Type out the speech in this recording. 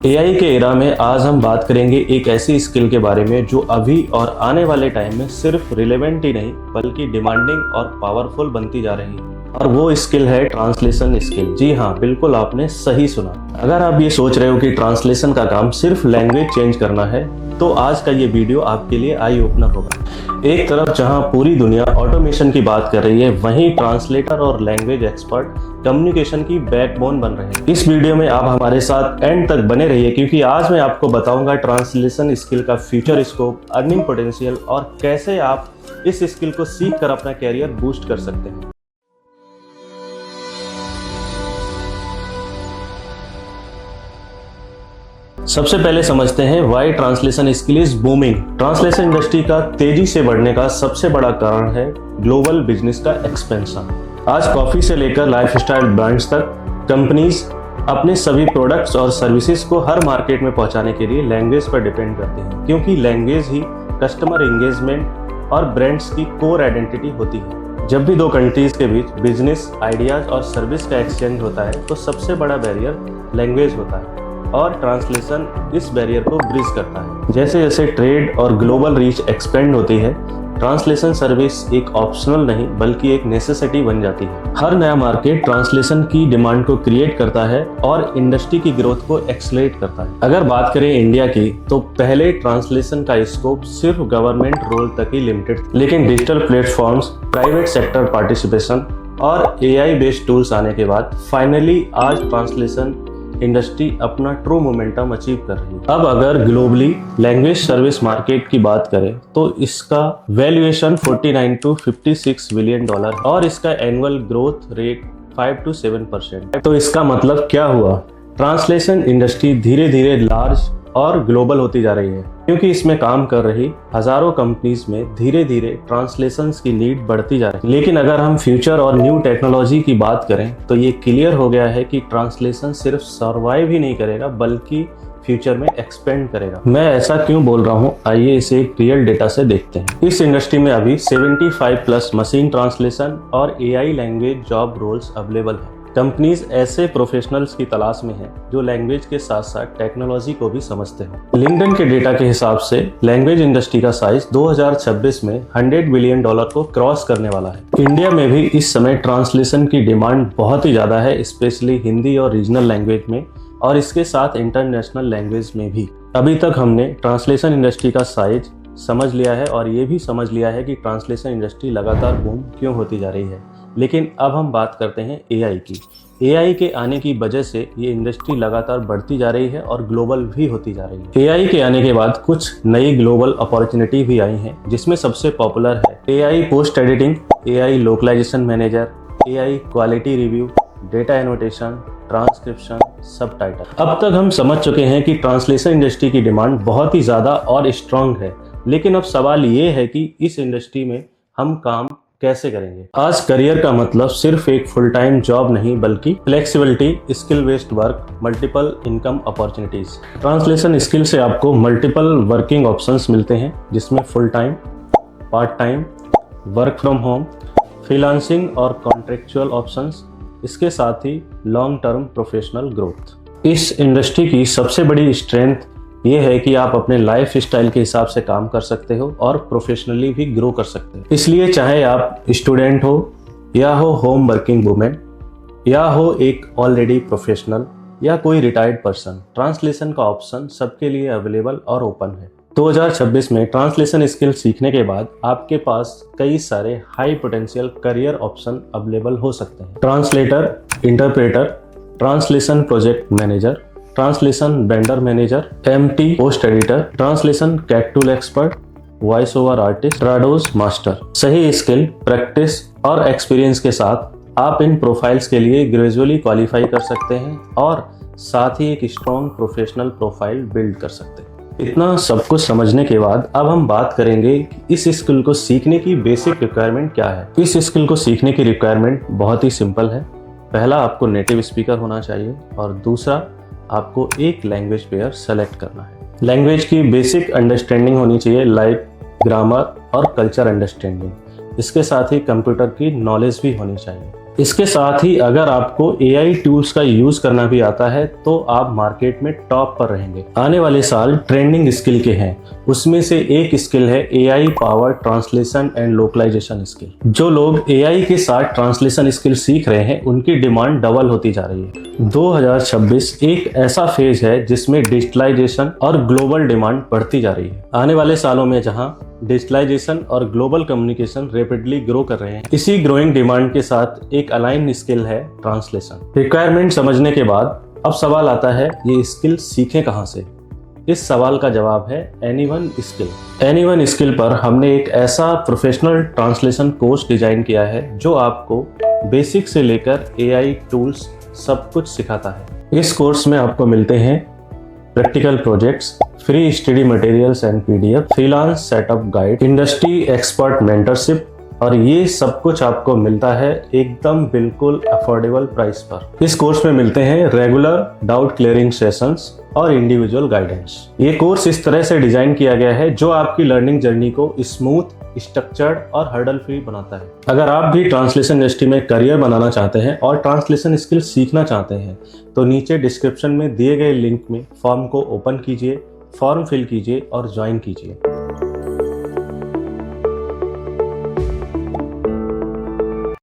AI के era में आज हम बात करेंगे एक ऐसी स्किल के बारे में जो अभी और आने वाले टाइम में सिर्फ रिलेवेंट ही नहीं बल्कि डिमांडिंग और पावरफुल बनती जा रही है। और वो स्किल है ट्रांसलेशन स्किल। जी हाँ, बिल्कुल आपने सही सुना। अगर आप ये सोच रहे हो कि ट्रांसलेशन का काम सिर्फ लैंग्वेज चेंज करना है तो आज का ये वीडियो आपके लिए आई ओपनर होगा। एक तरफ जहां पूरी दुनिया ऑटोमेशन की बात कर रही है, वहीं ट्रांसलेटर और लैंग्वेज एक्सपर्ट कम्युनिकेशन की बैकबोन बन रहे हैं। इस वीडियो में आप हमारे साथ एंड तक बने रहिए क्योंकि आज मैं आपको बताऊंगा ट्रांसलेशन स्किल का फ्यूचर स्कोप, अर्निंग पोटेंशियल और कैसे आप इस स्किल को सीख कर अपना कैरियर बूस्ट कर सकते हैं। सबसे पहले समझते हैं why translation skill is booming. Translation industry का तेजी से बढ़ने का सबसे बड़ा कारण है ग्लोबल बिजनेस का एक्सपेंशन। आज कॉफी से लेकर लाइफस्टाइल ब्रांड्स तक कंपनीज अपने सभी प्रोडक्ट्स और सर्विसेज को हर मार्केट में पहुंचाने के लिए लैंग्वेज पर डिपेंड करते हैं, क्योंकि लैंग्वेज ही कस्टमर एंगेजमेंट और ब्रांड्स की कोर आइडेंटिटी होती है। जब भी दो कंट्रीज के बीच बिजनेस आइडियाज और सर्विस का एक्सचेंज होता है तो सबसे बड़ा बैरियर लैंग्वेज होता है और ट्रांसलेशन इस बैरियर को ब्रिज करता है। जैसे जैसे ट्रेड और ग्लोबल रीच एक्सपेंड होती है, ट्रांसलेशन सर्विस एक ऑप्शनल नहीं बल्कि एक नेसेसिटी बन जाती है। हर नया मार्केट ट्रांसलेशन की डिमांड को क्रिएट करता है और इंडस्ट्री की ग्रोथ को एक्सेलरेट करता है। अगर बात करें इंडिया की, तो पहले ट्रांसलेशन का स्कोप सिर्फ गवर्नमेंट रोल तक ही लिमिटेड था, लेकिन digital platforms, private sector participation और एआई बेस्ड टूल्स आने के बाद फाइनली आज ट्रांसलेशन इंडस्ट्री अपना ट्रू मोमेंटम अचीव कर रही है। अब अगर ग्लोबली लैंग्वेज सर्विस मार्केट की बात करें तो इसका वैल्यूएशन 49 to 56 बिलियन डॉलर और इसका एनुअल ग्रोथ रेट 5 to 7%। तो इसका मतलब क्या हुआ? ट्रांसलेशन इंडस्ट्री धीरे धीरे लार्ज और ग्लोबल होती जा रही है, क्योंकि इसमें काम कर रही हजारों कंपनीज में धीरे धीरे ट्रांसलेशंस की नीड बढ़ती जा रही है। लेकिन अगर हम फ्यूचर और न्यू टेक्नोलॉजी की बात करें तो ये क्लियर हो गया है कि ट्रांसलेशन सिर्फ सर्वाइव ही नहीं करेगा बल्कि फ्यूचर में एक्सपेंड करेगा। मैं ऐसा क्यों बोल रहा हूँ, आइए इसे एक रियल डेटा से देखते हैं। इस इंडस्ट्री में अभी 75+ मशीन ट्रांसलेशन और AI language job roles available है। कंपनीज ऐसे प्रोफेशनल्स की तलाश में हैं जो लैंग्वेज के साथ साथ टेक्नोलॉजी को भी समझते हैं। लिंक्डइन के डेटा के हिसाब से लैंग्वेज इंडस्ट्री का साइज 2026 में 100 बिलियन डॉलर को क्रॉस करने वाला है। इंडिया में भी इस समय ट्रांसलेशन की डिमांड बहुत ही ज्यादा है, स्पेशली हिंदी और रीजनल लैंग्वेज में और इसके साथ इंटरनेशनल लैंग्वेज में भी। अभी तक हमने ट्रांसलेशन इंडस्ट्री का साइज समझ लिया है और ये भी समझ लिया है कि ट्रांसलेशन इंडस्ट्री लगातार बूम क्यों होती जा रही है। लेकिन अब हम बात करते हैं एआई की। एआई के आने की वजह से ये इंडस्ट्री लगातार बढ़ती जा रही है और ग्लोबल भी होती जा रही है। एआई के आने के बाद कुछ नई ग्लोबल अपॉर्चुनिटी भी आई हैं, जिसमें सबसे पॉपुलर है AI post editing, AI localisation manager, AI quality review, data annotation, transcription, subtitle. अब तक हम समझ चुके हैं कि ट्रांसलेशन इंडस्ट्री की डिमांड बहुत ही ज्यादा और स्ट्रांग है, लेकिन अब सवाल ये है कि इस इंडस्ट्री में हम काम कैसे करेंगे। आज करियर का मतलब सिर्फ एक फुल टाइम जॉब नहीं बल्कि flexibility, skill based work, multiple income opportunities. Translation skill से आपको मल्टीपल वर्किंग ऑप्शंस मिलते हैं, जिसमें full time, part time, work from home, freelancing और कॉन्ट्रेक्चुअल ऑप्शंस, इसके साथ ही लॉन्ग टर्म प्रोफेशनल ग्रोथ। इस इंडस्ट्री की सबसे बड़ी स्ट्रेंथ ये है कि आप अपने लाइफ स्टाइल के हिसाब से काम कर सकते हो और प्रोफेशनली भी ग्रो कर सकते हो। इसलिए चाहे आप स्टूडेंट हो या हो होम वर्किंग वुमेन या हो एक ऑलरेडी प्रोफेशनल या कोई रिटायर्ड पर्सन, ट्रांसलेशन का ऑप्शन सबके लिए अवेलेबल और ओपन है। 2026 में ट्रांसलेशन स्किल सीखने के बाद आपके पास कई सारे high potential career option available हो सकते हैं। Translator, interpreter, translation project manager, translation vendor manager, MT post editor, translation CAT tool expert, voice over artist, Trados master. सही स्किल, प्रैक्टिस और एक्सपीरियंस के साथ आप इन प्रोफाइल्स के लिए ग्रेजुअली क्वालिफाई कर सकते हैं और साथ ही एक स्ट्रॉन्ग प्रोफेशनल प्रोफाइल बिल्ड कर सकते हैं। इतना सब कुछ समझने के बाद अब हम बात करेंगे कि इस स्किल को सीखने की बेसिक रिक्वायरमेंट क्या है। इस स्किल को सीखने की रिक्वायरमेंट बहुत ही सिंपल है। पहला, आपको नेटिव स्पीकर होना चाहिए और दूसरा, आपको एक लैंग्वेज पेयर सेलेक्ट करना है। लैंग्वेज की बेसिक अंडरस्टैंडिंग होनी चाहिए, लाइक ग्रामर और कल्चर अंडरस्टैंडिंग। इसके साथ ही कंप्यूटर की नॉलेज भी होनी चाहिए। इसके साथ ही अगर आपको AI टूल्स का यूज करना भी आता है तो आप मार्केट में टॉप पर रहेंगे। आने वाले साल ट्रेंडिंग स्किल के हैं, उसमें से एक स्किल है AI power translation and localisation skill. जो लोग AI के साथ ट्रांसलेशन स्किल सीख रहे हैं उनकी डिमांड डबल होती जा रही है। 2026 एक ऐसा फेज है जिसमें डिजिटलाइजेशन और ग्लोबल डिमांड बढ़ती जा रही है। आने वाले सालों में जहां डिजिटलाइजेशन और ग्लोबल कम्युनिकेशन रैपिडली ग्रो कर रहे हैं, इसी ग्रोइंग डिमांड के साथ एक अलाइन स्किल है ट्रांसलेशन। रिक्वायरमेंट समझने के बाद अब सवाल आता है ये स्किल सीखें कहां से। इस सवाल का जवाब है एनीवन स्किल। एनीवन स्किल पर हमने एक ऐसा प्रोफेशनल ट्रांसलेशन कोर्स डिजाइन किया है जो आपको बेसिक से लेकर AI टूल्स सब कुछ सिखाता है। इस कोर्स में आपको मिलते हैं practical projects, free study materials and PDF, freelance setup guide, industry expert mentorship, और ये सब कुछ आपको मिलता है एकदम बिल्कुल अफोर्डेबल प्राइस पर। इस कोर्स में मिलते हैं रेगुलर डाउट क्लियरिंग सेशंस और इंडिविजुअल गाइडेंस। ये कोर्स इस तरह से डिजाइन किया गया है जो आपकी लर्निंग जर्नी को स्मूथ, स्ट्रक्चर्ड और हर्डल फ्री बनाता है। अगर आप भी ट्रांसलेशन इंडस्ट्री में करियर बनाना चाहते हैं और ट्रांसलेशन स्किल सीखना चाहते हैं तो नीचे डिस्क्रिप्शन में दिए गए लिंक में फॉर्म को ओपन कीजिए, फॉर्म फिल कीजिए और ज्वाइन कीजिए।